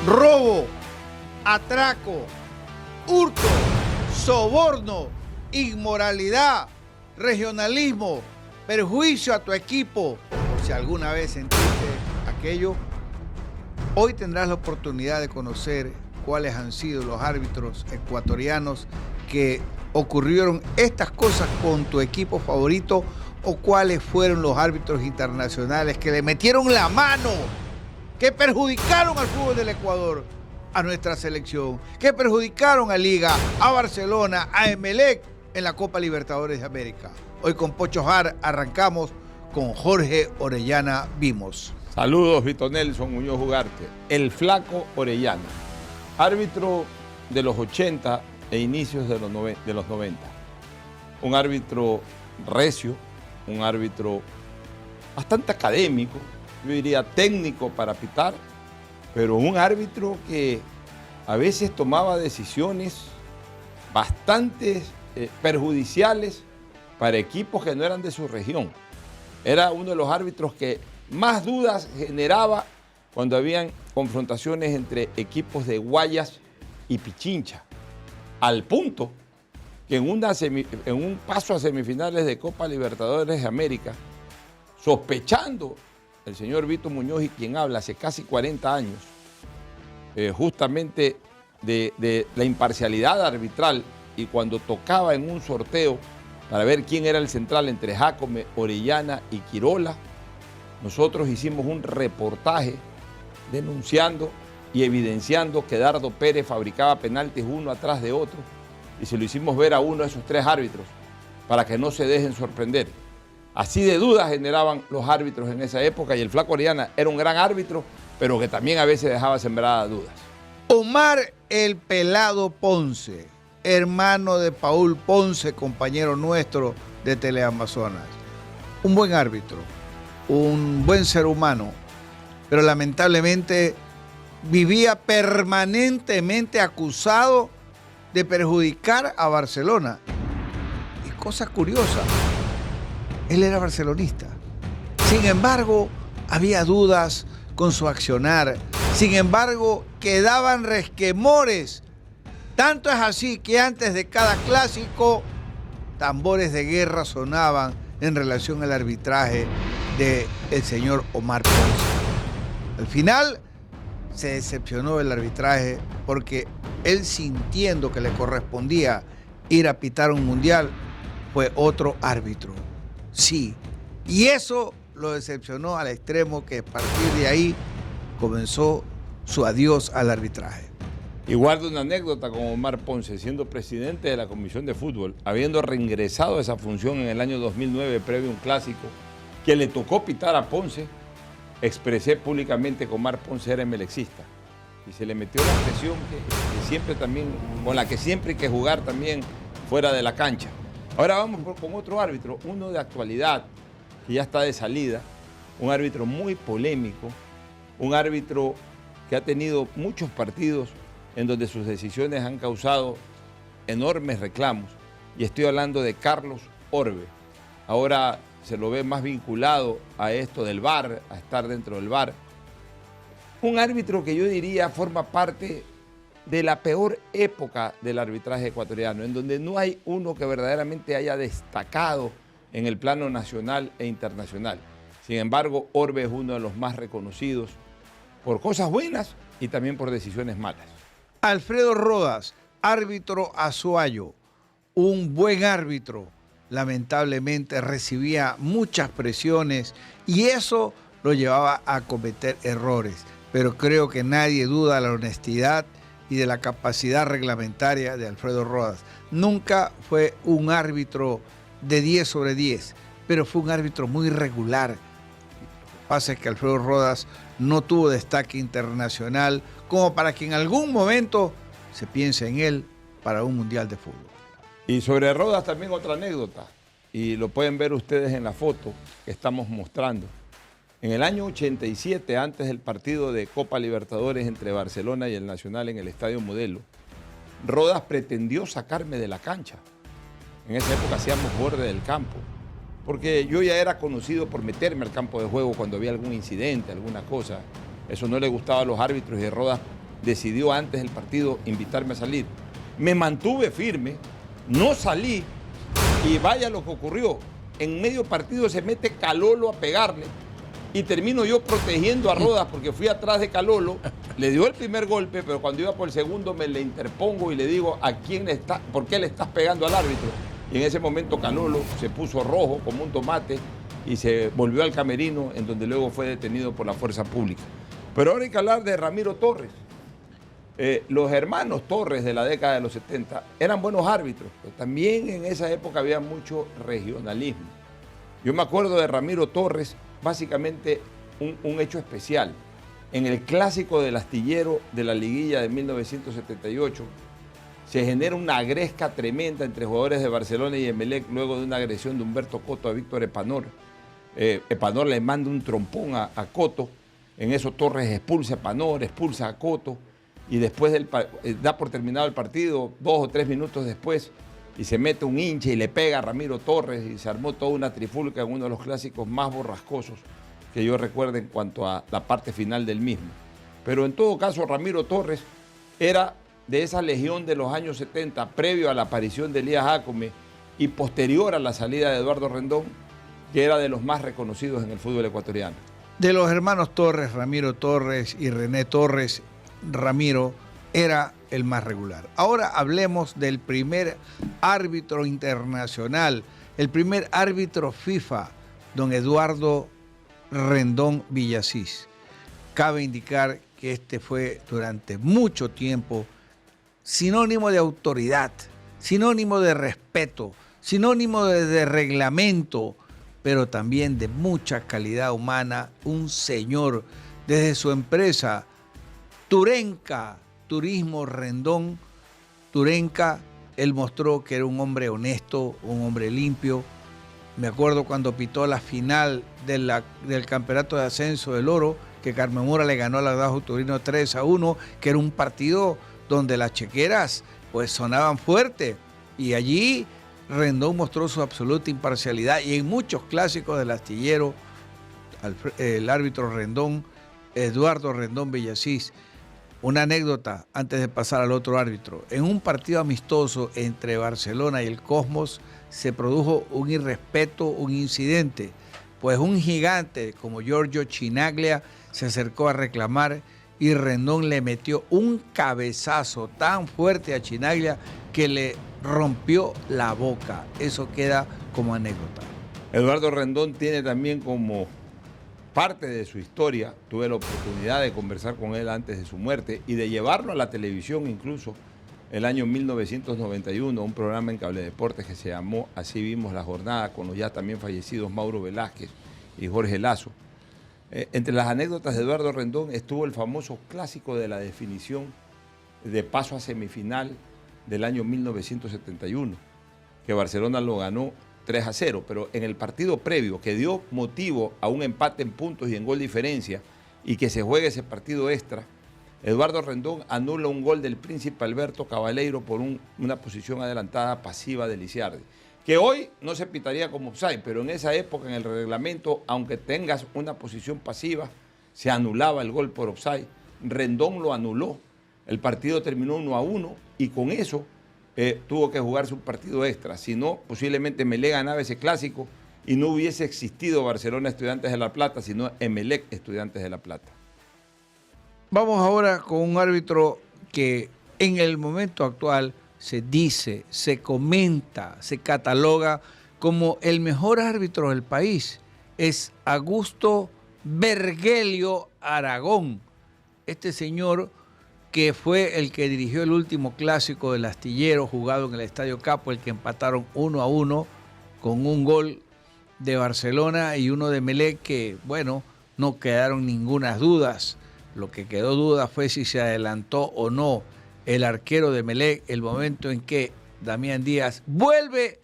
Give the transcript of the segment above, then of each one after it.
robo, atraco, hurto, soborno, inmoralidad, regionalismo, perjuicio a tu equipo. Si alguna vez sentiste aquello, hoy tendrás la oportunidad de conocer cuáles han sido los árbitros ecuatorianos que ocurrieron estas cosas con tu equipo favorito, o cuáles fueron los árbitros internacionales que le metieron la mano, que perjudicaron al fútbol del Ecuador, a nuestra selección, que perjudicaron a Liga, a Barcelona, a Emelec en la Copa Libertadores de América. Hoy con Pocho Jar arrancamos con Jorge Orellana Vimos. Saludos, Vito Nelson Muñoz Ugarte, el Flaco Orellana, árbitro de los 80 e inicios de los 90. Un árbitro recio, un árbitro bastante académico, yo diría técnico para pitar, pero un árbitro que a veces tomaba decisiones bastante perjudiciales para equipos que no eran de su región. Era uno de los árbitros que más dudas generaba cuando habían confrontaciones entre equipos de Guayas y Pichincha, al punto que en un paso a semifinales de Copa Libertadores de América, sospechando el señor Vito Muñoz y quien habla hace casi 40 años, justamente de la imparcialidad arbitral, y cuando tocaba en un sorteo para ver quién era el central entre Jácome, Orellana y Quirola, nosotros hicimos un reportaje denunciando y evidenciando que Dardo Pérez fabricaba penaltis uno atrás de otro, y se lo hicimos ver a uno de esos tres árbitros para que no se dejen sorprender. Así de dudas generaban los árbitros en esa época, y el Flaco Orellana era un gran árbitro, pero que también a veces dejaba sembradas dudas. Omar el Pelado Ponce, hermano de Paul Ponce, compañero nuestro de Teleamazonas. Un buen árbitro, un buen ser humano, pero lamentablemente vivía permanentemente acusado de perjudicar a Barcelona. Y cosa curiosa, él era barcelonista. Sin embargo, había dudas con su accionar. Sin embargo, quedaban resquemores. Tanto es así que antes de cada clásico, tambores de guerra sonaban en relación al arbitraje del señor Omar Ponce. Al final, se decepcionó del arbitraje porque él, sintiendo que le correspondía ir a pitar un mundial, fue otro árbitro. Sí, y eso lo decepcionó al extremo que a partir de ahí comenzó su adiós al arbitraje. Y guardo una anécdota con Omar Ponce, siendo presidente de la Comisión de Fútbol, habiendo reingresado a esa función en el año 2009, previo a un clásico, que le tocó pitar a Ponce. Expresé públicamente que Omar Ponce era emelexista, y se le metió la presión que siempre también, con la que siempre hay que jugar también fuera de la cancha. Ahora vamos con otro árbitro, uno de actualidad, que ya está de salida, un árbitro muy polémico, un árbitro que ha tenido muchos partidos en donde sus decisiones han causado enormes reclamos, y estoy hablando de Carlos Orbe. Ahora se lo ve más vinculado a esto del VAR, a estar dentro del VAR. Un árbitro que yo diría forma parte de la peor época del arbitraje ecuatoriano, en donde no hay uno que verdaderamente haya destacado en el plano nacional e internacional. Sin embargo, Orbe es uno de los más reconocidos por cosas buenas y también por decisiones malas. Alfredo Rodas, árbitro azuayo, un buen árbitro, lamentablemente recibía muchas presiones y eso lo llevaba a cometer errores, pero creo que nadie duda de la honestidad y de la capacidad reglamentaria de Alfredo Rodas. Nunca fue un árbitro de 10 sobre 10, pero fue un árbitro muy regular. Lo que pasa es que Alfredo Rodas no tuvo destaque internacional como para que en algún momento se piense en él para un mundial de fútbol. Y sobre Rodas también otra anécdota, y lo pueden ver ustedes en la foto que estamos mostrando. En el año 87, antes del partido de Copa Libertadores entre Barcelona y el Nacional en el Estadio Modelo, Rodas pretendió sacarme de la cancha. En esa época hacíamos borde del campo, porque yo ya era conocido por meterme al campo de juego cuando había algún incidente, alguna cosa. Eso no le gustaba a los árbitros, y Rodas decidió antes del partido invitarme a salir. Me mantuve firme, no salí y vaya lo que ocurrió. En medio partido se mete Calolo a pegarle y termino yo protegiendo a Rodas porque fui atrás de Calolo, le dio el primer golpe, pero cuando iba por el segundo me le interpongo y le digo ¿por qué le estás pegando al árbitro? Y en ese momento Calolo se puso rojo como un tomate y se volvió al camerino, en donde luego fue detenido por la fuerza pública. Pero ahora hay que hablar de Ramiro Torres. Los hermanos Torres de la década de los 70 eran buenos árbitros, pero también en esa época había mucho regionalismo. Yo me acuerdo de Ramiro Torres, básicamente un hecho especial. En el clásico del Astillero de la liguilla de 1978, se genera una gresca tremenda entre jugadores de Barcelona y Emelec luego de una agresión de Humberto Cotto a Víctor Epanor. Epanor le manda un trompón a Cotto, en eso Torres expulsa a Epanor, expulsa a Cotto, y después da por terminado el partido, 2 o 3 minutos después, y se mete un hincha y le pega a Ramiro Torres y se armó toda una trifulca en uno de los clásicos más borrascosos que yo recuerdo en cuanto a la parte final del mismo. Pero en todo caso, Ramiro Torres era de esa legión de los años 70, previo a la aparición de Elías Jácome y posterior a la salida de Eduardo Rendón, que era de los más reconocidos en el fútbol ecuatoriano. De los hermanos Torres, Ramiro Torres y René Torres, Ramiro era el más regular. Ahora hablemos del primer árbitro internacional, el primer árbitro FIFA, don Eduardo Rendón Villasís. Cabe indicar que este fue durante mucho tiempo sinónimo de autoridad, sinónimo de respeto, sinónimo de reglamento, pero también de mucha calidad humana, un señor desde su empresa Turenca, Turismo Rendón, Turenca, él mostró que era un hombre honesto, un hombre limpio. Me acuerdo cuando pitó la final del campeonato de ascenso del Oro, que Carmen Mora le ganó al Audax Turino 3-1, que era un partido donde las chequeras pues sonaban fuerte. Y allí Rendón mostró su absoluta imparcialidad. Y en muchos clásicos del Astillero, el árbitro Rendón, Eduardo Rendón Villasís. Una anécdota antes de pasar al otro árbitro. En un partido amistoso entre Barcelona y el Cosmos se produjo un irrespeto, un incidente. Pues un gigante como Giorgio Chinaglia se acercó a reclamar y Rendón le metió un cabezazo tan fuerte a Chinaglia que le rompió la boca. Eso queda como anécdota. Eduardo Rendón tiene también como parte de su historia, tuve la oportunidad de conversar con él antes de su muerte y de llevarlo a la televisión incluso el año 1991, un programa en Cable Deportes que se llamó Así Vimos la Jornada, con los ya también fallecidos Mauro Velázquez y Jorge Lazo. Entre las anécdotas de Eduardo Rendón estuvo el famoso clásico de la definición de paso a semifinal del año 1971, que Barcelona lo ganó 3-0, pero en el partido previo que dio motivo a un empate en puntos y en gol diferencia y que se juegue ese partido extra, Eduardo Rendón anula un gol del Príncipe Alberto Cabaleiro por una posición adelantada pasiva de Lisiardi, que hoy no se pitaría como offside, pero en esa época en el reglamento, aunque tengas una posición pasiva, se anulaba el gol por offside. Rendón lo anuló, el partido terminó 1-1 y con eso tuvo que jugarse un partido extra, si no, posiblemente Emelec ganaba ese clásico y no hubiese existido Barcelona Estudiantes de La Plata, sino Emelec Estudiantes de La Plata. Vamos ahora con un árbitro que en el momento actual se dice, se comenta, se cataloga como el mejor árbitro del país. Es Augusto Vergelio Aragón. Este señor que fue el que dirigió el último clásico del Astillero jugado en el Estadio Capo, el que empataron 1-1 con un gol de Barcelona y uno de Emelec que, bueno, no quedaron ninguna dudas. Lo que quedó duda fue si se adelantó o no el arquero de Emelec, el momento en que Damián Díaz vuelve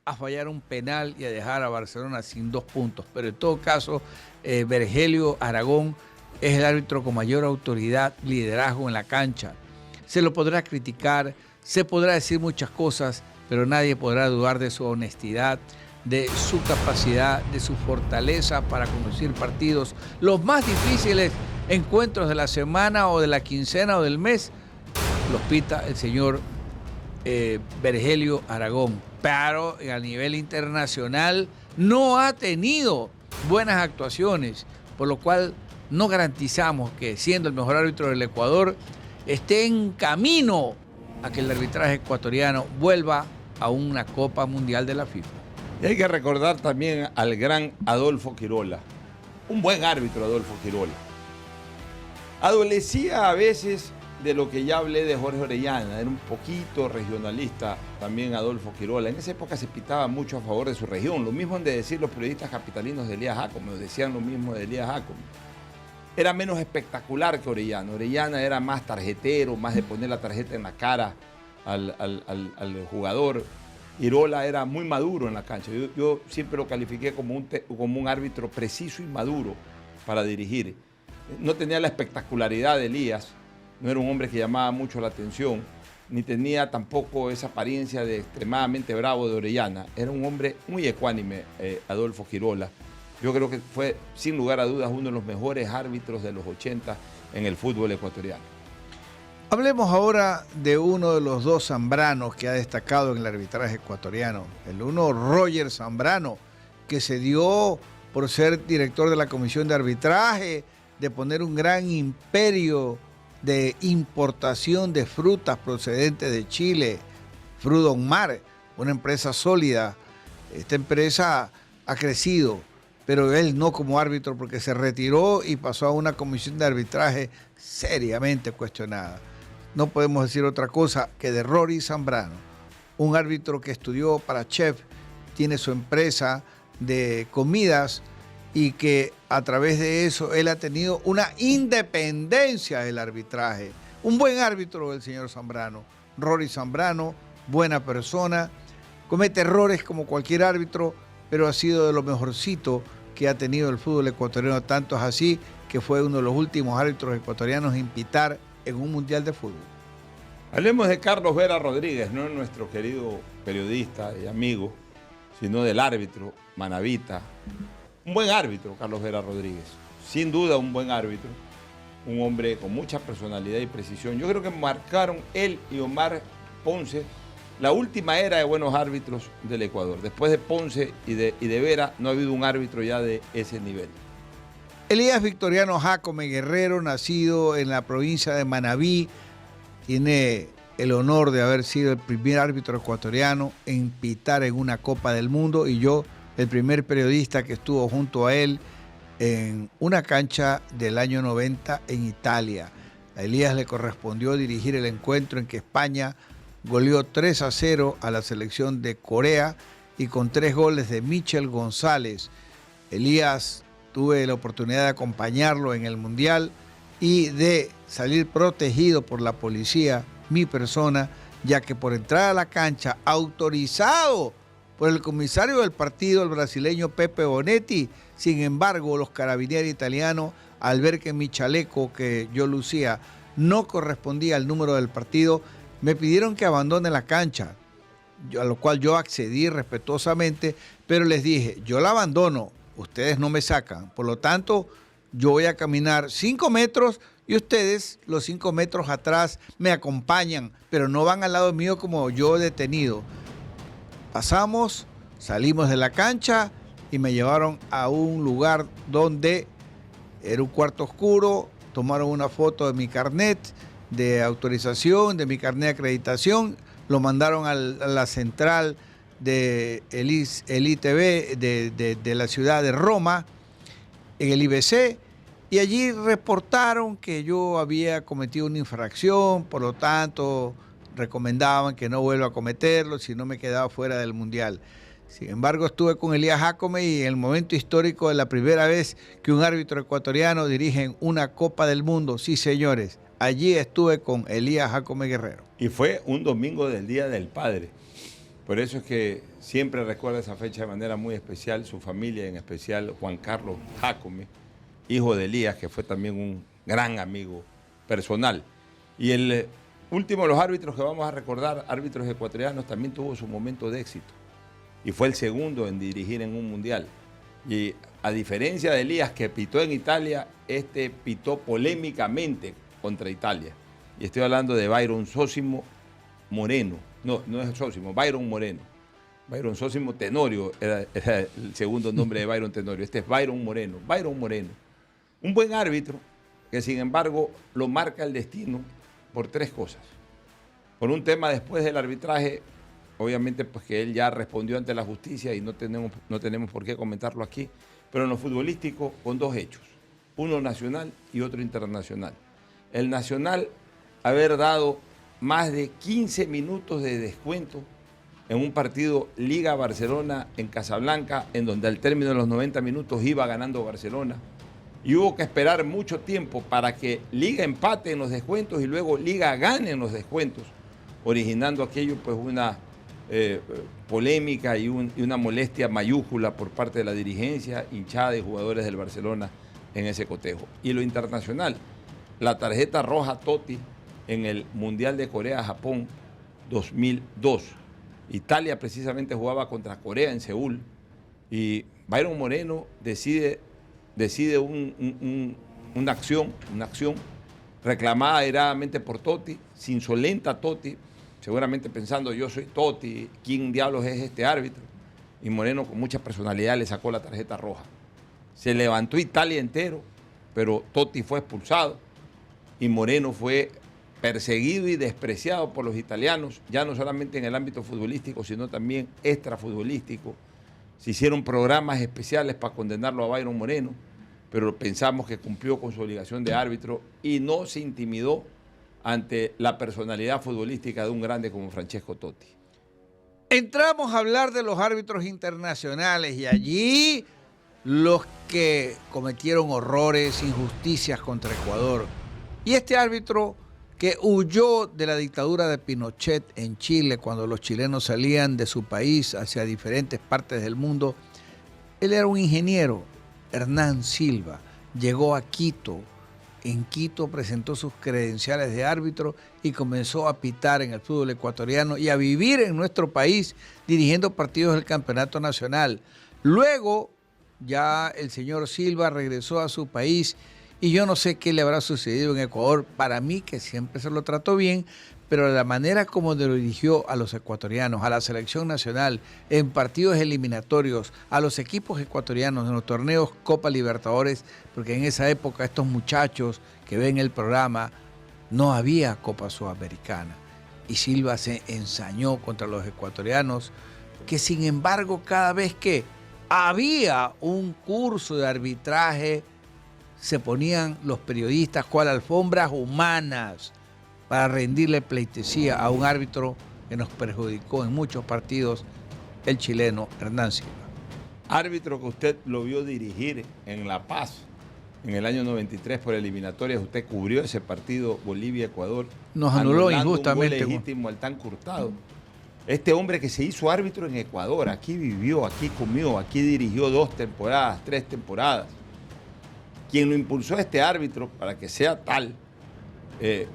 a fallar un penal y a dejar a Barcelona sin 2 puntos. Pero en todo caso, Vergelio Aragón es el árbitro con mayor autoridad, liderazgo en la cancha. Se lo podrá criticar, se podrá decir muchas cosas, pero nadie podrá dudar de su honestidad, de su capacidad, de su fortaleza para conducir partidos, los más difíciles encuentros de la semana o de la quincena o del mes, los pita el señor Virgilio Aragón. Pero a nivel internacional no ha tenido buenas actuaciones, por lo cual no garantizamos que, siendo el mejor árbitro del Ecuador, esté en camino a que el arbitraje ecuatoriano vuelva a una Copa Mundial de la FIFA. Y hay que recordar también al gran Adolfo Quirola, un buen árbitro Adolfo Quirola. Adolecía a veces de lo que ya hablé de Jorge Orellana, era un poquito regionalista también Adolfo Quirola. En esa época se pitaba mucho a favor de su región, lo mismo han de decir los periodistas capitalinos de Elías Jácome, decían lo mismo de Elías Jácome. Era menos espectacular que Orellana. Orellana era más tarjetero, más de poner la tarjeta en la cara al jugador. Quirola era muy maduro en la cancha. Yo siempre lo califiqué como un árbitro preciso y maduro para dirigir. No tenía la espectacularidad de Elías, no era un hombre que llamaba mucho la atención, ni tenía tampoco esa apariencia de extremadamente bravo de Orellana. Era un hombre muy ecuánime, Adolfo Quirola. Yo creo que fue, sin lugar a dudas, uno de los mejores árbitros de los 80 en el fútbol ecuatoriano. Hablemos ahora de uno de los dos Zambranos que ha destacado en el arbitraje ecuatoriano. El uno, Roger Zambrano, que se dio por ser director de la Comisión de Arbitraje, de poner un gran imperio de importación de frutas procedentes de Chile, Frudon Mar, una empresa sólida. Esta empresa ha crecido, pero él no como árbitro, porque se retiró y pasó a una comisión de arbitraje seriamente cuestionada. No podemos decir otra cosa que de Rory Zambrano, un árbitro que estudió para chef, tiene su empresa de comidas y que a través de eso él ha tenido una independencia del arbitraje. Un buen árbitro el señor Zambrano, Rory Zambrano, buena persona, comete errores como cualquier árbitro, pero ha sido de lo mejorcito que ha tenido el fútbol ecuatoriano. Tanto es así que fue uno de los últimos árbitros ecuatorianos en pitar en un mundial de fútbol. Hablemos de Carlos Vera Rodríguez, no nuestro querido periodista y amigo, sino del árbitro manabita. Un buen árbitro, Carlos Vera Rodríguez. Sin duda un buen árbitro, un hombre con mucha personalidad y precisión. Yo creo que marcaron él y Omar Ponce la última era de buenos árbitros del Ecuador. Después de Ponce y de Vera no ha habido un árbitro ya de ese nivel. Elías Victoriano Jácome Guerrero, nacido en la provincia de Manabí, tiene el honor de haber sido el primer árbitro ecuatoriano en pitar en una Copa del Mundo, y yo el primer periodista que estuvo junto a él en una cancha del año 90 en Italia. A Elías le correspondió dirigir el encuentro en que España goleó 3-0 a la selección de Corea, y con 3 goles de Michel González. Elías, tuve la oportunidad de acompañarlo en el Mundial y de salir protegido por la policía, mi persona, ya que por entrar a la cancha, autorizado por el comisario del partido, el brasileño Pepe Bonetti, sin embargo, los carabineros italianos, al ver que mi chaleco que yo lucía no correspondía al número del partido, me pidieron que abandone la cancha, a lo cual yo accedí respetuosamente, pero les dije, yo la abandono, ustedes no me sacan, por lo tanto, yo voy a caminar 5 metros y ustedes los 5 metros atrás me acompañan, pero no van al lado mío como yo detenido. Pasamos, salimos de la cancha y me llevaron a un lugar donde era un cuarto oscuro, tomaron una foto de mi carnet de autorización, de mi carnet de acreditación, lo mandaron a la central de el ITV de la ciudad de Roma, en el IBC, y allí reportaron que yo había cometido una infracción, por lo tanto recomendaban que no vuelva a cometerlo si no me quedaba fuera del Mundial. Sin embargo, estuve con Elías Jácome y en el momento histórico de la primera vez que un árbitro ecuatoriano dirige en una Copa del Mundo, sí señores, allí estuve con Elías Jácome Guerrero. Y fue un domingo del Día del Padre. Por eso es que siempre recuerda esa fecha de manera muy especial, su familia, en especial Juan Carlos Jácome, hijo de Elías, que fue también un gran amigo personal. Y el último de los árbitros que vamos a recordar, árbitros ecuatorianos, también tuvo su momento de éxito. Y fue el segundo en dirigir en un mundial. Y a diferencia de Elías, que pitó en Italia, este pitó polémicamente contra Italia. Y estoy hablando de Byron Zósimo Moreno. No, no es Zósimo, Byron Moreno. Byron Zósimo Tenorio era el segundo nombre de Byron Tenorio. Este es Byron Moreno. Byron Moreno. Un buen árbitro que, sin embargo, lo marca el destino por tres cosas. Por un tema después del arbitraje, obviamente pues que él ya respondió ante la justicia y no tenemos por qué comentarlo aquí, pero en lo futbolístico con dos hechos, uno nacional y otro internacional. El nacional, haber dado más de 15 minutos de descuento en un partido Liga Barcelona en Casablanca, en donde al término de los 90 minutos iba ganando Barcelona, y hubo que esperar mucho tiempo para que Liga empate en los descuentos y luego Liga gane en los descuentos, originando aquello pues una polémica y una molestia mayúscula por parte de la dirigencia, hinchada de jugadores del Barcelona en ese cotejo. Y lo internacional, la tarjeta roja Totti en el Mundial de Corea-Japón 2002. Italia precisamente jugaba contra Corea en Seúl y Byron Moreno decide una acción reclamada airadamente por Totti, se insolenta a Totti, seguramente pensando yo soy Totti, ¿quién diablos es este árbitro? Y Moreno con mucha personalidad le sacó la tarjeta roja. Se levantó Italia entero, pero Totti fue expulsado y Moreno fue perseguido y despreciado por los italianos, ya no solamente en el ámbito futbolístico, sino también extrafutbolístico. Se hicieron programas especiales para condenarlo a Byron Moreno, pero pensamos que cumplió con su obligación de árbitro y no se intimidó ante la personalidad futbolística de un grande como Francesco Totti. Entramos a hablar de los árbitros internacionales y allí los que cometieron horrores, injusticias contra Ecuador. Y este árbitro que huyó de la dictadura de Pinochet en Chile cuando los chilenos salían de su país hacia diferentes partes del mundo, él era un ingeniero, Hernán Silva, llegó a Quito. En Quito presentó sus credenciales de árbitro y comenzó a pitar en el fútbol ecuatoriano y a vivir en nuestro país dirigiendo partidos del campeonato nacional. Luego ya el señor Silva regresó a su país y yo no sé qué le habrá sucedido en Ecuador. Para mí que siempre se lo trató bien, pero la manera como lo dirigió a los ecuatorianos, a la selección nacional, en partidos eliminatorios, a los equipos ecuatorianos en los torneos Copa Libertadores, porque en esa época estos muchachos que ven el programa, no había Copa Sudamericana. Y Silva se ensañó contra los ecuatorianos, que sin embargo cada vez que había un curso de arbitraje, se ponían los periodistas cual alfombras humanas para rendirle pleitesía a un árbitro que nos perjudicó en muchos partidos, el chileno Hernán Silva. Árbitro que usted lo vio dirigir en La Paz en el año 93 por eliminatorias, usted cubrió ese partido Bolivia-Ecuador. Nos anuló injustamente. Un gol legítimo al tan Hurtado. Este hombre que se hizo árbitro en Ecuador, aquí vivió, aquí comió, aquí dirigió 2 temporadas, 3 temporadas. Quien lo impulsó a este árbitro para que sea tal,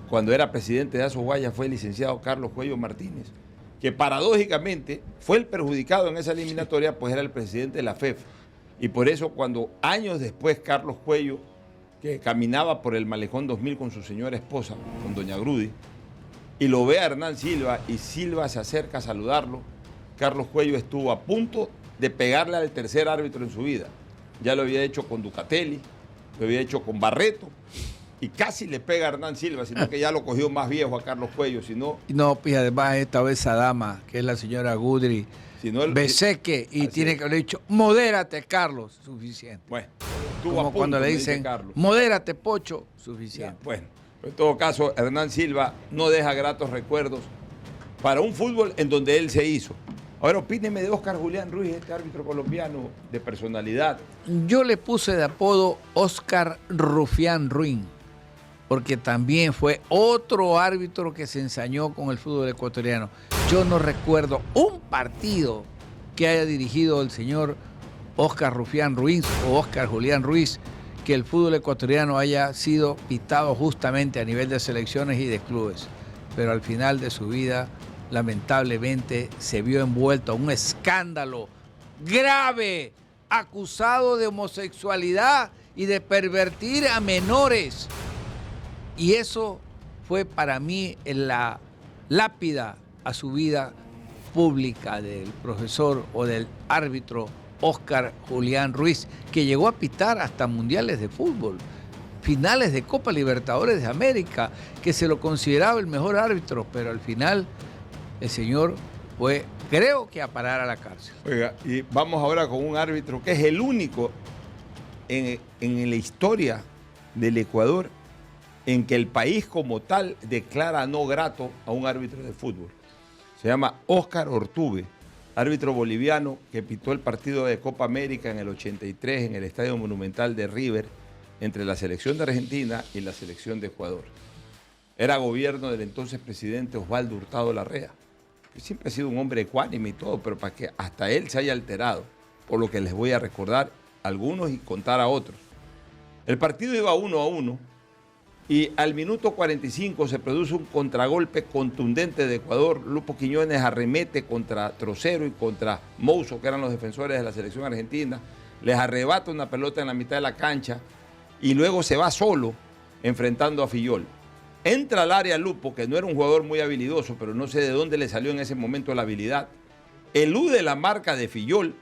cuando era presidente de Aso Guaya, fue el licenciado Carlos Cuello Martínez, que paradójicamente fue el perjudicado en esa eliminatoria, pues era el presidente de la FEF. Y por eso cuando años después Carlos Cuello, que caminaba por el Malecón 2000 con su señora esposa, con doña Grudi, y lo ve a Hernán Silva y Silva se acerca a saludarlo, Carlos Cuello estuvo a punto de pegarle al tercer árbitro en su vida. Ya lo había hecho con Ducatelli, lo había hecho con Barreto y casi le pega a Hernán Silva, sino que ya lo cogió más viejo a Carlos Cuello. No, y además esta vez esa dama, que es la señora Gudri, Beseque, y tiene que haber dicho, modérate, Carlos, suficiente. Bueno, como cuando le dicen, modérate, Pocho, suficiente. Ya, bueno, en todo caso, Hernán Silva no deja gratos recuerdos para un fútbol en donde él se hizo. Ahora opíneme de Óscar Julián Ruiz, este árbitro colombiano de personalidad. Yo le puse de apodo Óscar Rufián Ruin, porque también fue otro árbitro que se ensañó con el fútbol ecuatoriano. Yo no recuerdo un partido que haya dirigido el señor Óscar Rufián Ruiz o Óscar Julián Ruiz, que el fútbol ecuatoriano haya sido pitado justamente a nivel de selecciones y de clubes. Pero al final de su vida, lamentablemente, se vio envuelto a un escándalo grave acusado de homosexualidad y de pervertir a menores. Y eso fue para mí la lápida a su vida pública del profesor o del árbitro Óscar Julián Ruiz, que llegó a pitar hasta mundiales de fútbol, finales de Copa Libertadores de América, que se lo consideraba el mejor árbitro, pero al final el señor fue, creo que, a parar a la cárcel. Oiga, y vamos ahora con un árbitro que es el único en la historia del Ecuador en que el país como tal declara no grato a un árbitro de fútbol. Se llama Óscar Ortube, árbitro boliviano que pitó el partido de Copa América en el 83 en el Estadio Monumental de River entre la selección de Argentina y la selección de Ecuador. Era gobierno del entonces presidente Osvaldo Hurtado Larrea, que siempre ha sido un hombre ecuánime y todo, pero para que hasta él se haya alterado, por lo que les voy a recordar algunos y contar a otros. El partido iba 1-1 y al minuto 45 se produce un contragolpe contundente de Ecuador. Lupo Quiñones arremete contra Trocero y contra Mouso, que eran los defensores de la selección argentina. Les arrebata una pelota en la mitad de la cancha y luego se va solo enfrentando a Fillol. Entra al área Lupo, que no era un jugador muy habilidoso, pero no sé de dónde le salió en ese momento la habilidad. Elude la marca de Fillol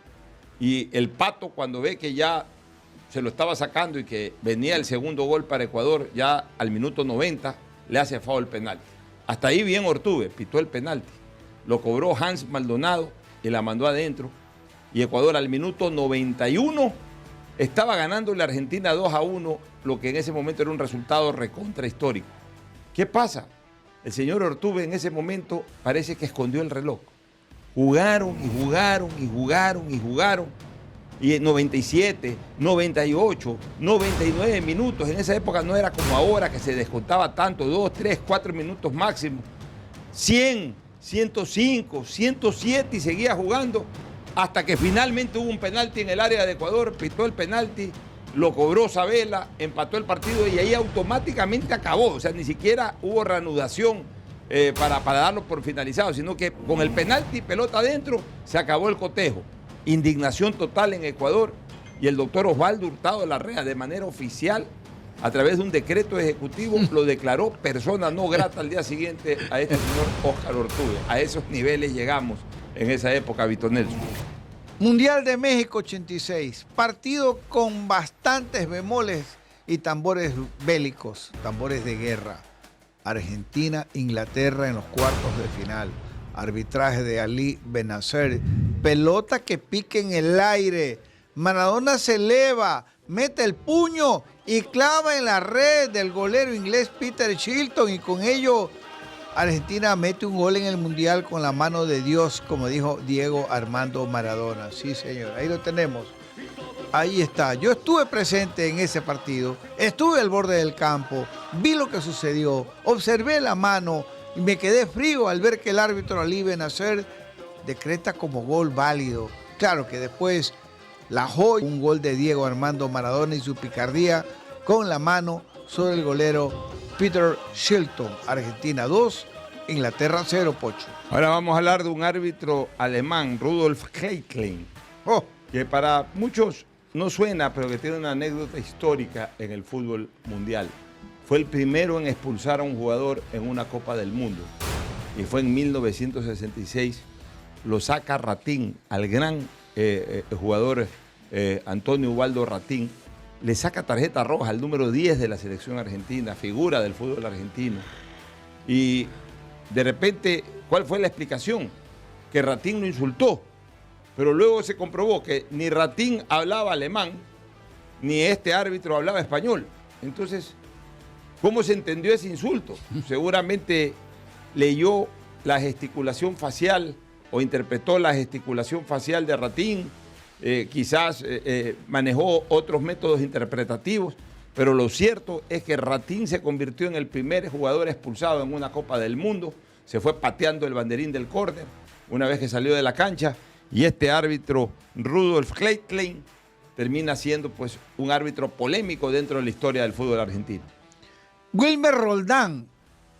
y el Pato, cuando ve que ya se lo estaba sacando y que venía el segundo gol para Ecuador, ya al minuto 90 le hace foul penalti. Hasta ahí bien Ortube, pitó el penalti. Lo cobró Hans Maldonado y la mandó adentro. Y Ecuador al minuto 91 estaba ganando la Argentina 2-1, lo que en ese momento era un resultado recontra histórico. ¿Qué pasa? El señor Ortube en ese momento parece que escondió el reloj. Jugaron y jugaron y jugaron y jugaron. Y en 97, 98, 99 minutos. En esa época no era como ahora que se descontaba tanto, 2, 3, 4 minutos máximo. 100, 105, 107 y seguía jugando hasta que finalmente hubo un penalti en el área de Ecuador, pitó el penalti, lo cobró Sabela, empató el partido y ahí automáticamente acabó. O sea, ni siquiera hubo reanudación para darlo por finalizado, sino que con el penalti, pelota adentro, se acabó el cotejo. Indignación total en Ecuador y el doctor Osvaldo Hurtado Larrea, de manera oficial, a través de un decreto ejecutivo, lo declaró persona no grata al día siguiente a este señor Óscar Ortube. A esos niveles llegamos en esa época, Vito Nelson. Mundial de México 86, partido con bastantes bemoles y tambores bélicos, tambores de guerra. Argentina, Inglaterra en los cuartos de final. Arbitraje de Ali Benacer, pelota que pique en el aire. Maradona se eleva, mete el puño y clava en la red del golero inglés Peter Shilton, y con ello Argentina mete un gol en el Mundial con la mano de Dios, como dijo Diego Armando Maradona. Sí, señor, ahí lo tenemos. Ahí está. Yo estuve presente en ese partido, estuve al borde del campo, vi lo que sucedió, observé la mano y me quedé frío al ver que el árbitro Ali Benacer decreta como gol válido. Claro que después la joya, un gol de Diego Armando Maradona y su picardía con la mano sobre el golero Peter Shilton. Argentina 2, Inglaterra 0, Pocho. Ahora vamos a hablar de un árbitro alemán, Rudolf Heitlin, que para muchos no suena, pero que tiene una anécdota histórica en el fútbol mundial. Fue el primero en expulsar a un jugador en una Copa del Mundo. Y fue en 1966. Lo saca Ratín, al gran jugador Antonio Ubaldo Ratín. Le saca tarjeta roja al número 10 de la selección argentina, figura del fútbol argentino. Y de repente, ¿cuál fue la explicación? Que Ratín lo insultó. Pero luego se comprobó que ni Ratín hablaba alemán, ni este árbitro hablaba español. Entonces, ¿cómo se entendió ese insulto? Seguramente leyó la gesticulación facial o interpretó la gesticulación facial de Ratín, quizás manejó otros métodos interpretativos, pero lo cierto es que Ratín se convirtió en el primer jugador expulsado en una Copa del Mundo, se fue pateando el banderín del córner una vez que salió de la cancha, y este árbitro Rudolf Heitlin termina siendo pues un árbitro polémico dentro de la historia del fútbol argentino. Wilmer Roldán,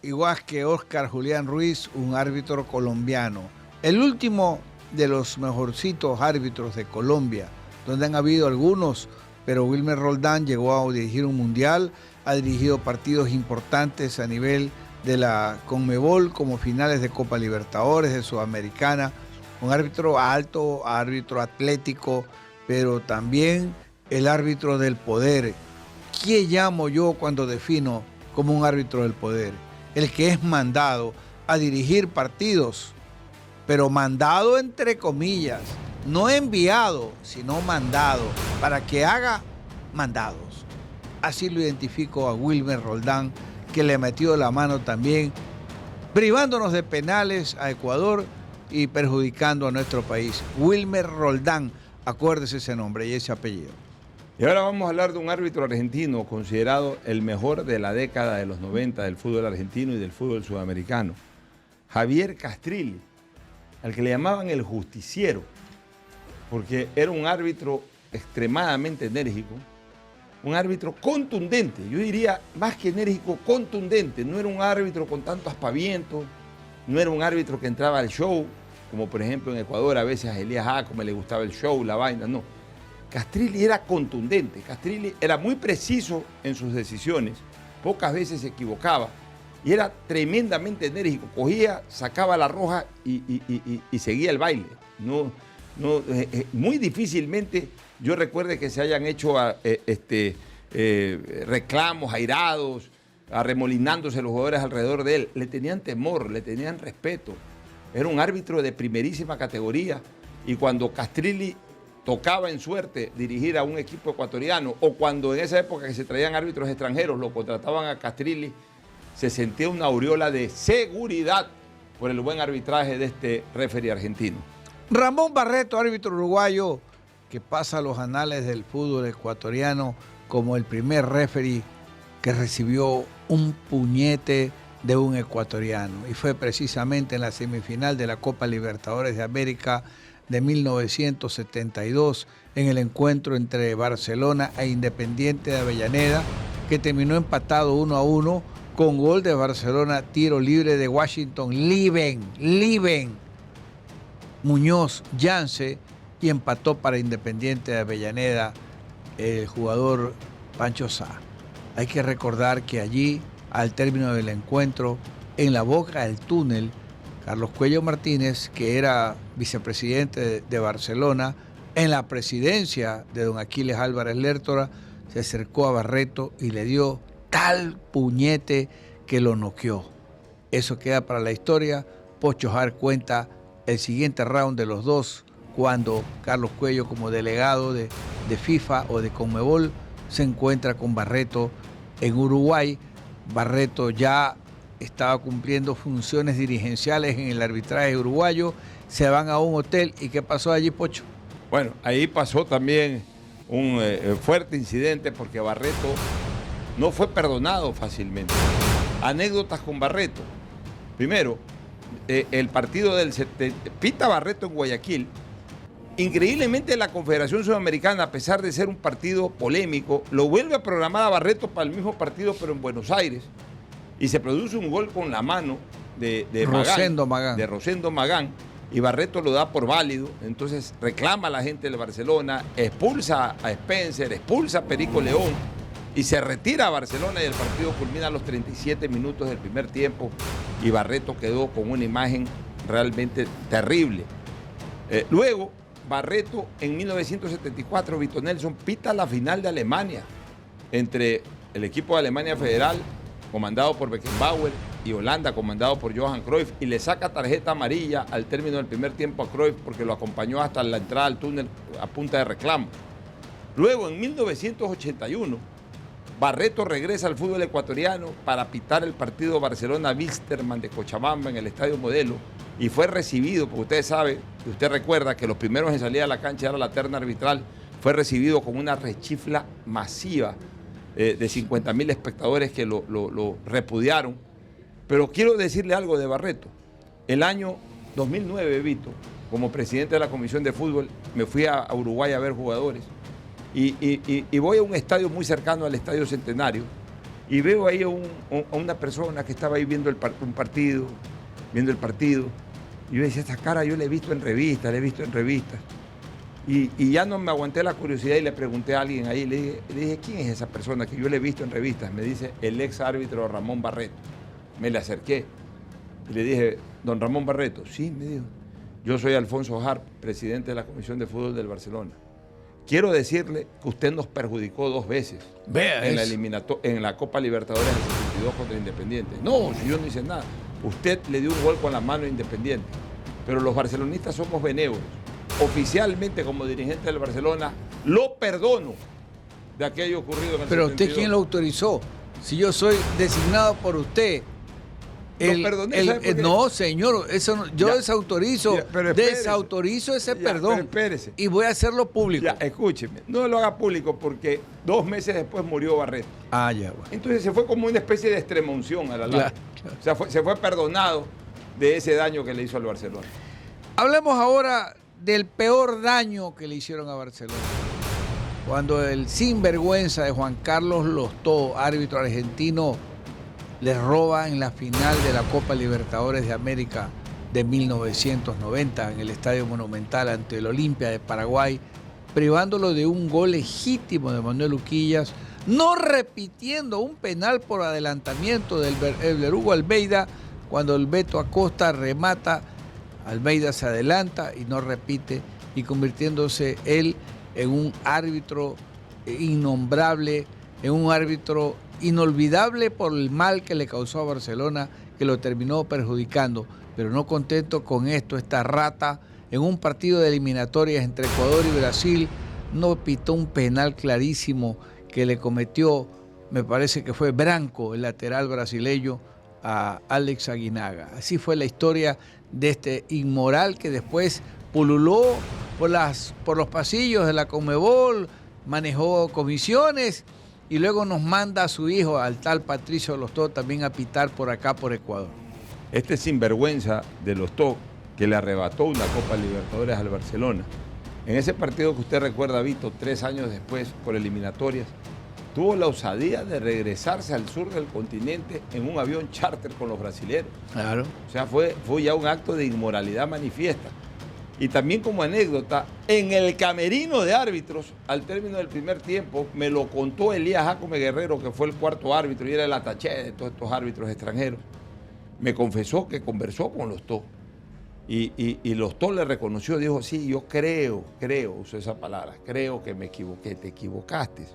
igual que Óscar Julián Ruiz, un árbitro colombiano. El último de los mejorcitos árbitros de Colombia. donde han habido algunos, pero Wilmer Roldán llegó a dirigir un mundial, ha dirigido partidos importantes a nivel de la Conmebol, como finales de Copa Libertadores, de Sudamericana, un árbitro alto, árbitro atlético, pero también el árbitro del poder. ¿Qué llamo yo cuando defino como un árbitro del poder? El que es mandado a dirigir partidos, pero mandado entre comillas, no enviado, sino mandado, para que haga mandados. Así lo identifico a Wilmer Roldán, que le metió la mano también, privándonos de penales a Ecuador y perjudicando a nuestro país. Wilmer Roldán, acuérdese ese nombre y ese apellido. Y ahora vamos a hablar de un árbitro argentino considerado el mejor de la década de los 90 del fútbol argentino y del fútbol sudamericano, Javier Castrilli, al que le llamaban el justiciero, porque era un árbitro extremadamente enérgico, un árbitro contundente, yo diría más que enérgico, contundente. No era un árbitro con tanto aspaviento, no era un árbitro que entraba al show, como por ejemplo en Ecuador a veces a Elías Jacome le gustaba el show, la vaina, no. Castrilli era contundente, Castrilli era muy preciso en sus decisiones, pocas veces se equivocaba y era tremendamente enérgico, cogía, sacaba la roja y seguía el baile. Muy difícilmente yo recuerde que se hayan hecho reclamos airados, arremolinándose los jugadores alrededor de él. Le tenían temor, le tenían respeto. Era un árbitro de primerísima categoría y cuando Castrilli tocaba en suerte dirigir a un equipo ecuatoriano o cuando en esa época que se traían árbitros extranjeros lo contrataban a Castrilli, se sentía una aureola de seguridad por el buen arbitraje de este referee argentino. Ramón Barreto, árbitro uruguayo, que pasa a los anales del fútbol ecuatoriano como el primer referee que recibió un puñete de un ecuatoriano. Y fue precisamente en la semifinal de la Copa Libertadores de América de 1972, en el encuentro entre Barcelona e Independiente de Avellaneda, que terminó empatado 1-1 con gol de Barcelona, tiro libre de Washington Liven Muñoz Yance, y empató para Independiente de Avellaneda el jugador Pancho Sá. Hay que recordar que allí, al término del encuentro, en la boca del túnel, Carlos Cuello Martínez, que era vicepresidente de Barcelona, en la presidencia de don Aquiles Álvarez Lertora, se acercó a Barreto y le dio tal puñete que lo noqueó. Eso queda para la historia. Pocho Jar cuenta el siguiente round de los dos, cuando Carlos Cuello, como delegado de FIFA o de Conmebol, se encuentra con Barreto en Uruguay. Barreto ya estaba cumpliendo funciones dirigenciales en el arbitraje uruguayo, se van a un hotel. ¿Y qué pasó allí, Pocho? Bueno, ahí pasó también un fuerte incidente porque Barreto no fue perdonado fácilmente. Anécdotas con Barreto. Primero, el partido pita Barreto en Guayaquil. Increíblemente la Confederación Sudamericana, a pesar de ser un partido polémico, lo vuelve a programar a Barreto para el mismo partido, pero en Buenos Aires. Y se produce un gol con la mano de Rosendo Magán, y Barreto lo da por válido. Entonces reclama a la gente del Barcelona, expulsa a Spencer, expulsa a Perico León y se retira a Barcelona, y el partido culmina a los 37 minutos del primer tiempo y Barreto quedó con una imagen realmente terrible. Luego Barreto, en 1974, Vito Nelson pita la final de Alemania entre el equipo de Alemania Federal, comandado por Beckenbauer, y Holanda, comandado por Johan Cruyff, y le saca tarjeta amarilla al término del primer tiempo a Cruyff porque lo acompañó hasta la entrada al túnel a punta de reclamo. Luego, en 1981, Barreto regresa al fútbol ecuatoriano para pitar el partido Barcelona-Wilstermann de Cochabamba en el Estadio Modelo, y fue recibido, porque usted recuerda que los primeros en salir a la cancha era la terna arbitral, fue recibido con una rechifla masiva de 50.000 espectadores que lo repudiaron. Pero quiero decirle algo de Barreto. El año 2009, Vito, como presidente de la Comisión de Fútbol, me fui a Uruguay a ver jugadores y voy a un estadio muy cercano al Estadio Centenario y veo ahí a una persona que estaba ahí viendo un partido, y yo decía, esta cara yo la he visto en revistas, Y ya no me aguanté la curiosidad y le pregunté a alguien ahí, le dije, ¿quién es esa persona que yo le he visto en revistas? Me dice, el ex árbitro Ramón Barreto. Me le acerqué y le dije, don Ramón Barreto, sí, me dijo, yo soy Alfonso Harp, presidente de la Comisión de Fútbol del Barcelona. Quiero decirle que usted nos perjudicó 2 veces en la Copa Libertadores del 62 contra Independiente. No, si yo no hice nada. Usted le dio un gol con la mano a Independiente. Pero los barcelonistas somos benévolos. Oficialmente, como dirigente del Barcelona, lo perdono de aquello ocurrido en el Pero 72. usted, ¿quién lo autorizó? Si yo soy designado por usted. Lo perdoné, ¿sabe por qué? No, señor, eso no, yo Ya, desautorizo, ya, pero espérese. desautorizo ese Ya, perdón. pero espérese. Y voy a hacerlo público. Ya, escúcheme, no lo haga público porque 2 meses después murió Barreto. Ah, ya, bueno. Entonces se fue como una especie de extremunción a la larga. Claro. O sea, se fue perdonado de ese daño que le hizo al Barcelona. Hablemos ahora del peor daño que le hicieron a Barcelona. Cuando el sinvergüenza de Juan Carlos Lostó, árbitro argentino, le roba en la final de la Copa Libertadores de América de 1990 en el Estadio Monumental ante el Olimpia de Paraguay, privándolo de un gol legítimo de Manuel Uquillas, no repitiendo un penal por adelantamiento del Hugo Almeida, cuando el Beto Acosta remata, Almeida se adelanta y no repite, y convirtiéndose él en un árbitro innombrable, en un árbitro inolvidable por el mal que le causó a Barcelona, que lo terminó perjudicando. Pero no contento con esto, esta rata, en un partido de eliminatorias entre Ecuador y Brasil, no pitó un penal clarísimo que le cometió, me parece que fue Branco, el lateral brasileño, a Alex Aguinaga. Así fue la historia de este inmoral que después pululó por los pasillos de la Conmebol, manejó comisiones y luego nos manda a su hijo, al tal Patricio Lostó, también a pitar por acá, por Ecuador. Este sinvergüenza de Lostó, que le arrebató una Copa Libertadores al Barcelona, en ese partido que usted recuerda, Vito, 3 años después, por eliminatorias, tuvo la osadía de regresarse al sur del continente en un avión charter con los brasileños. Claro. O sea, fue ya un acto de inmoralidad manifiesta. Y también como anécdota, en el camerino de árbitros, al término del primer tiempo, me lo contó Elías Jacome Guerrero, que fue el 4º árbitro y era el ataché de todos estos árbitros extranjeros. Me confesó que conversó con Lostó. Y Lostó le reconoció, dijo, sí, yo creo, usó esa palabra, creo que me equivoqué, te equivocaste.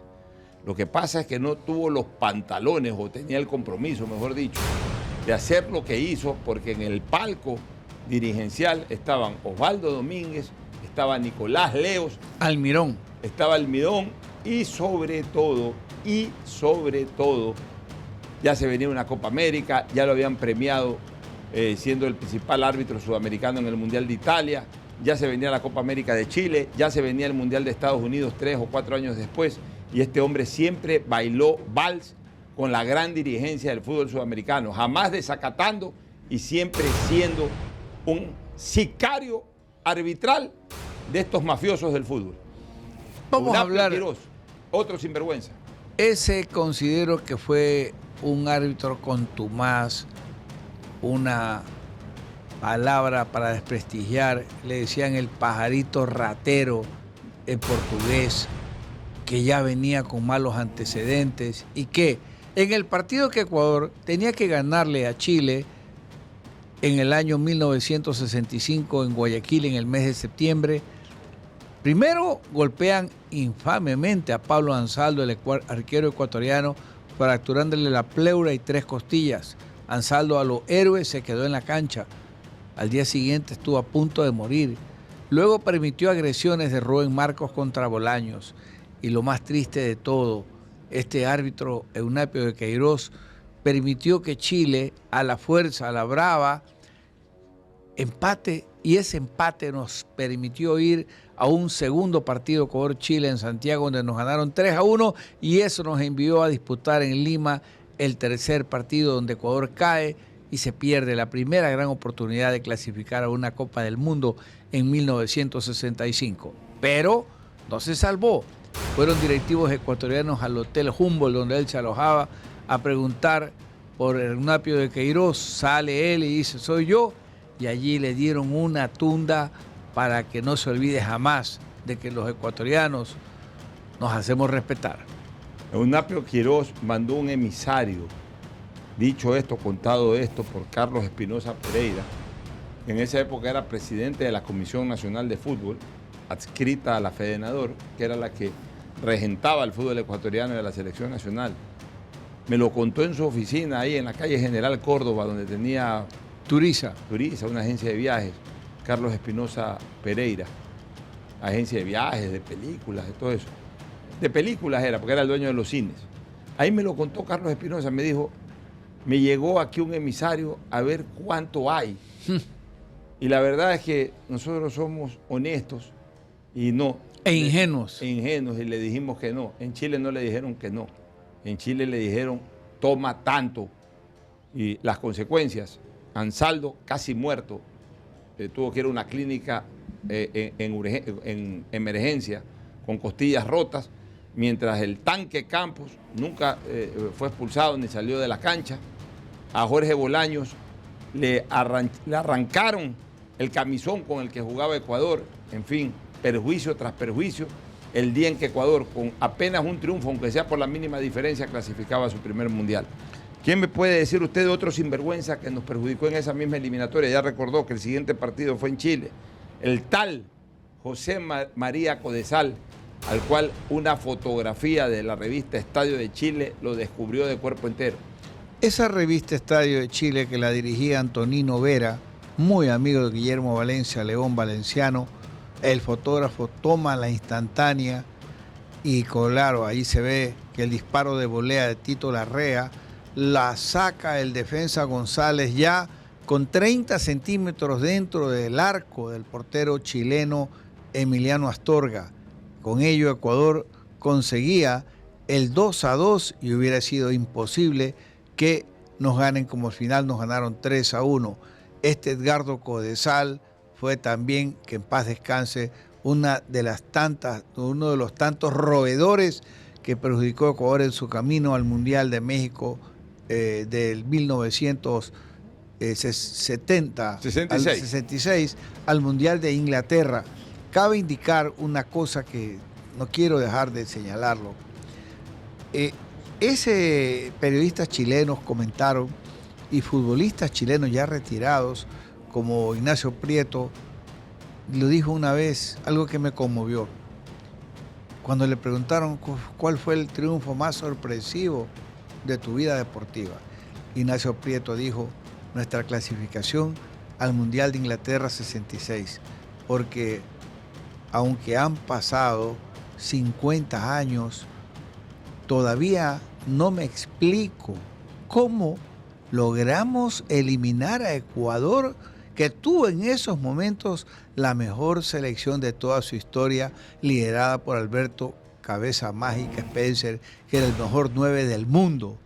Lo que pasa es que no tuvo los pantalones, o tenía el compromiso, mejor dicho, de hacer lo que hizo, porque en el palco dirigencial estaban Osvaldo Domínguez, estaba Nicolás Leos, Almirón. estaba Almirón y sobre todo, ya se venía una Copa América, ya lo habían premiado siendo el principal árbitro sudamericano en el Mundial de Italia, ya se venía la Copa América de Chile, ya se venía el Mundial de Estados Unidos 3 o 4 años después, y este hombre siempre bailó vals con la gran dirigencia del fútbol sudamericano, jamás desacatando y siempre siendo un sicario arbitral de estos mafiosos del fútbol. Vamos a Eulapio hablar. Quiroz, otro sinvergüenza. Ese considero que fue un árbitro contumaz, una palabra para desprestigiar, le decían el pajarito ratero en portugués, que ya venía con malos antecedentes y que en el partido que Ecuador tenía que ganarle a Chile en el año 1965 en Guayaquil en el mes de septiembre, primero golpean infamemente a Pablo Ansaldo, el arquero ecuatoriano, fracturándole la pleura y 3 costillas. Ansaldo, a los héroes, se quedó en la cancha. Al día siguiente estuvo a punto de morir. Luego permitió agresiones de Rubén Marcos contra Bolaños. Y lo más triste de todo, este árbitro Eulapio de Queiroz permitió que Chile, a la fuerza, a la brava, empate, y ese empate nos permitió ir a un segundo partido Ecuador-Chile en Santiago, donde nos ganaron 3-1, y eso nos envió a disputar en Lima el tercer partido, donde Ecuador cae y se pierde la primera gran oportunidad de clasificar a una Copa del Mundo en 1965. Pero no se salvó. Fueron directivos ecuatorianos al Hotel Humboldt, donde él se alojaba, a preguntar por Eulapio de Queiroz. Sale él y dice, soy yo, y allí le dieron una tunda para que no se olvide jamás de que los ecuatorianos nos hacemos respetar. Eunapio Quiroz mandó un emisario, dicho esto, contado esto por Carlos Espinosa Pereira, que en esa época era presidente de la Comisión Nacional de Fútbol, adscrita a la FEDENADOR, que era la que regentaba el fútbol ecuatoriano de la selección nacional. Me lo contó en su oficina ahí en la calle General Córdoba, donde tenía Turiza, una agencia de viajes, Carlos Espinosa Pereira, agencia de viajes, de películas, de todo eso. De películas era, porque era el dueño de los cines. Ahí me lo contó Carlos Espinosa, me dijo, me llegó aquí un emisario a ver cuánto hay. Y la verdad es que nosotros somos honestos y no. E ingenuos. Ingenuos, y le dijimos que no. En Chile no le dijeron que no. En Chile le dijeron, toma tanto. Y las consecuencias, Ansaldo casi muerto, tuvo que ir a una clínica en emergencia con costillas rotas, mientras el tanque Campos nunca fue expulsado ni salió de la cancha. A Jorge Bolaños le arrancaron el camisón con el que jugaba Ecuador, en fin, perjuicio tras perjuicio, el día en que Ecuador, con apenas un triunfo, aunque sea por la mínima diferencia, clasificaba a su primer mundial. ¿Quién me puede decir usted de otro sinvergüenza que nos perjudicó en esa misma eliminatoria? Ya recordó que el siguiente partido fue en Chile. El tal José María Codesal, al cual una fotografía de la revista Estadio de Chile lo descubrió de cuerpo entero. Esa revista Estadio de Chile, que la dirigía Antonino Vera, muy amigo de Guillermo Valencia, León Valenciano, el fotógrafo toma la instantánea y claro, ahí se ve que el disparo de volea de Tito Larrea la saca el defensa González ya con 30 centímetros dentro del arco del portero chileno Emiliano Astorga. Con ello Ecuador conseguía el 2-2 y hubiera sido imposible que nos ganen como al final nos ganaron 3-1. Este Edgardo Codesal fue también, que en paz descanse, uno de los tantos roedores que perjudicó a Ecuador en su camino al Mundial de México del 1970 al 66, al Mundial de Inglaterra. Cabe indicar una cosa que no quiero dejar de señalarlo. Periodistas chilenos comentaron y futbolistas chilenos ya retirados, como Ignacio Prieto, lo dijo una vez, algo que me conmovió. Cuando le preguntaron cuál fue el triunfo más sorpresivo de tu vida deportiva, Ignacio Prieto dijo, nuestra clasificación al Mundial de Inglaterra 66, porque aunque han pasado 50 años, todavía no me explico cómo logramos eliminar a Ecuador, que tuvo en esos momentos la mejor selección de toda su historia, liderada por Alberto Cabeza Mágica Spencer, que era el mejor 9 del mundo,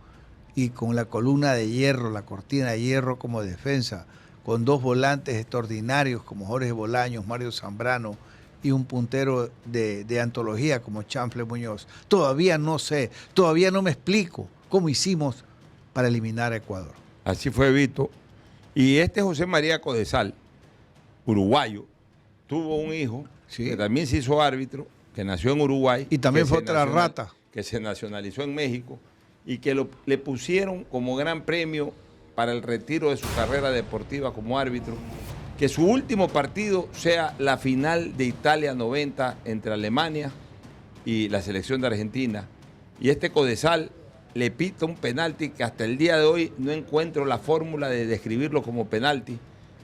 y con la columna de hierro, la cortina de hierro como defensa, con dos volantes extraordinarios como Jorge Bolaños, Mario Zambrano, y un puntero de antología como Chanfle Muñoz. Todavía no sé, todavía no me explico cómo hicimos para eliminar a Ecuador. Así fue, Vito. Y este José María Codesal, uruguayo, tuvo un hijo que también se hizo árbitro, que nació en Uruguay. Y también fue otra rata. Que se nacionalizó en México y que le pusieron como gran premio para el retiro de su carrera deportiva como árbitro, que su último partido sea la final de Italia 90 entre Alemania y la selección de Argentina. Y este Codesal le pita un penalti que hasta el día de hoy no encuentro la fórmula de describirlo como penalti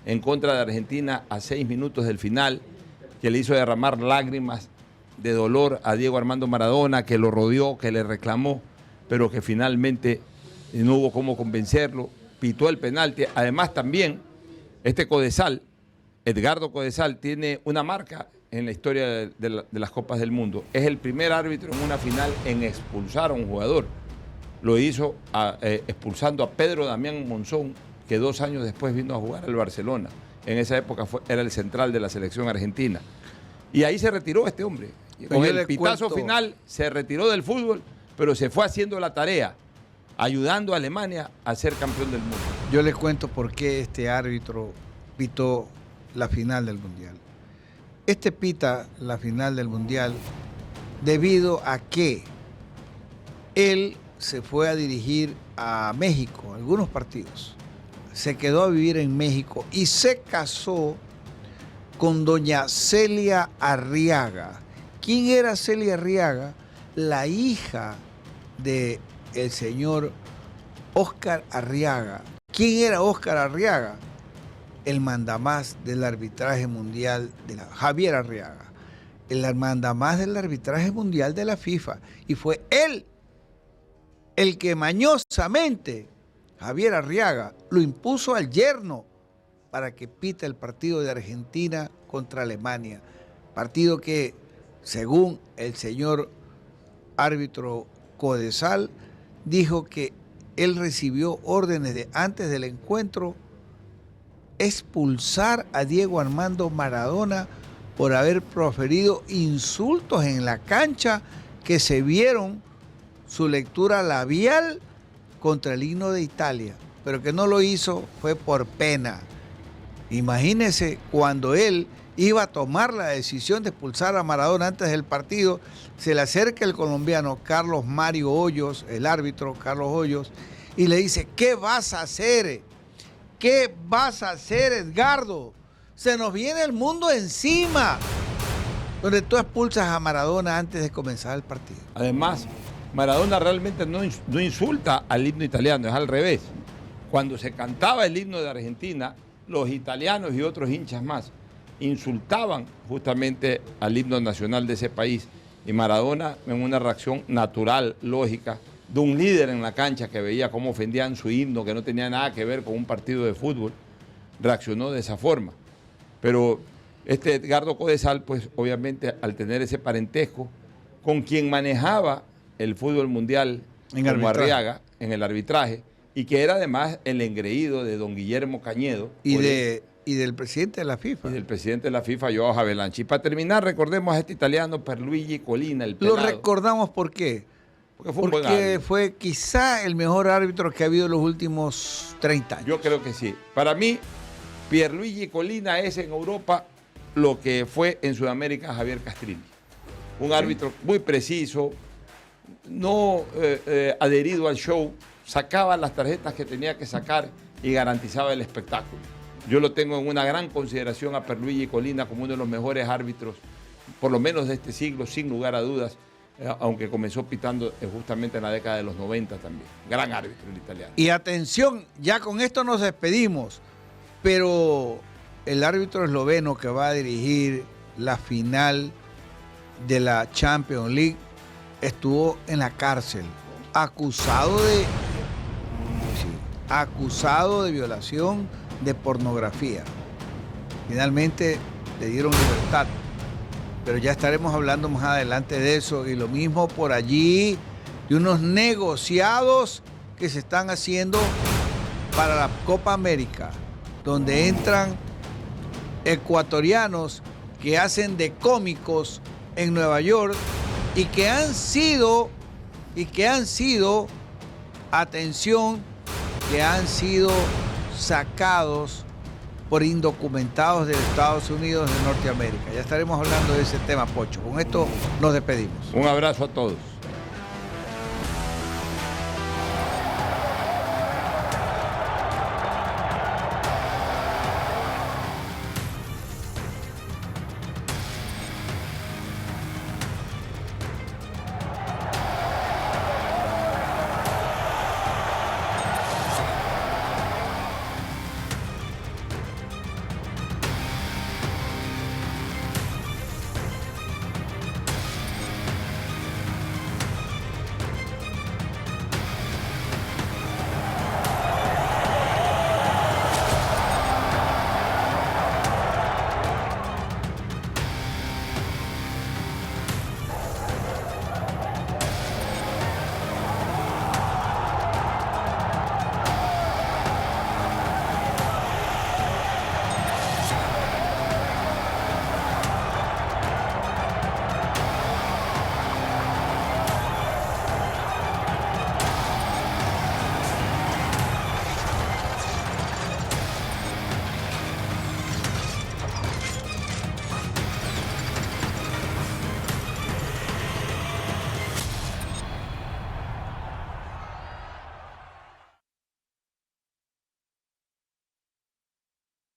en contra de Argentina a 6 minutos del final, que le hizo derramar lágrimas de dolor a Diego Armando Maradona, que lo rodeó, que le reclamó, pero que finalmente no hubo cómo convencerlo, pitó el penalti. Además también este Codesal, Edgardo Codesal, tiene una marca en la historia de las Copas del Mundo. Es el primer árbitro en una final en expulsar a un jugador. Lo hizo expulsando a Pedro Damián Monzón, que 2 años después vino a jugar al Barcelona. En esa época era el central de la selección argentina. Y ahí se retiró este hombre. Con el pitazo final se retiró del fútbol, pero se fue haciendo la tarea, ayudando a Alemania a ser campeón del mundo. Yo les cuento por qué este árbitro pitó la final del Mundial. Este pita la final del Mundial debido a que él se fue a dirigir a México, algunos partidos. Se quedó a vivir en México y se casó con doña Celia Arriaga. ¿Quién era Celia Arriaga? La hija del señor Óscar Arriaga. ¿Quién era Óscar Arriaga? El mandamás del arbitraje mundial, Javier Arriaga. El mandamás del arbitraje mundial de la FIFA. Y fue él el que mañosamente, Javier Arriaga, lo impuso al yerno para que pita el partido de Argentina contra Alemania. Partido que, según el señor árbitro Codesal, dijo que él recibió órdenes de antes del encuentro expulsar a Diego Armando Maradona por haber proferido insultos en la cancha que se vieron su lectura labial contra el himno de Italia, pero que no lo hizo fue por pena. Imagínense cuando él iba a tomar la decisión de expulsar a Maradona antes del partido, se le acerca el colombiano Carlos Mario Hoyos, el árbitro Carlos Hoyos, y le dice: ¿qué vas a hacer? ¿Qué vas a hacer, Edgardo? Se nos viene el mundo encima. Donde tú expulsas a Maradona antes de comenzar el partido. Además, Maradona realmente no insulta al himno italiano, es al revés. Cuando se cantaba el himno de Argentina, los italianos y otros hinchas más insultaban justamente al himno nacional de ese país. Y Maradona, en una reacción natural, lógica, de un líder en la cancha que veía cómo ofendían su himno, que no tenía nada que ver con un partido de fútbol, reaccionó de esa forma. Pero este Edgardo Codesal, pues obviamente al tener ese parentesco con quien manejaba el fútbol mundial como Arriaga en el arbitraje, y que era además el engreído de don Guillermo Cañedo. Y del presidente de la FIFA. Y del presidente de la FIFA, Joao Havelange. Y para terminar, recordemos a este italiano Pierluigi Collina, el pelado. Lo recordamos ¿por qué? Porque fue quizá el mejor árbitro que ha habido en los últimos 30 años. Yo creo que sí. Para mí, Pierluigi Collina es en Europa lo que fue en Sudamérica Javier Castrilli. Un árbitro muy preciso, no adherido al show, sacaba las tarjetas que tenía que sacar y garantizaba el espectáculo. Yo lo tengo en una gran consideración a Pierluigi Collina como uno de los mejores árbitros, por lo menos de este siglo, sin lugar a dudas, aunque comenzó pitando justamente en la década de los 90 también. Gran árbitro el italiano. Y atención, ya con esto nos despedimos, pero el árbitro esloveno que va a dirigir la final de la Champions League estuvo en la cárcel, acusado de violación de pornografía. Finalmente le dieron libertad, pero ya estaremos hablando más adelante de eso. Y lo mismo por allí, de unos negociados que se están haciendo para la Copa América, donde entran ecuatorianos que hacen de cómicos en Nueva York y que han sido, atención, que han sido sacados por indocumentados de Estados Unidos de Norteamérica. Ya estaremos hablando de ese tema, Pocho. Con esto nos despedimos. Un abrazo a todos.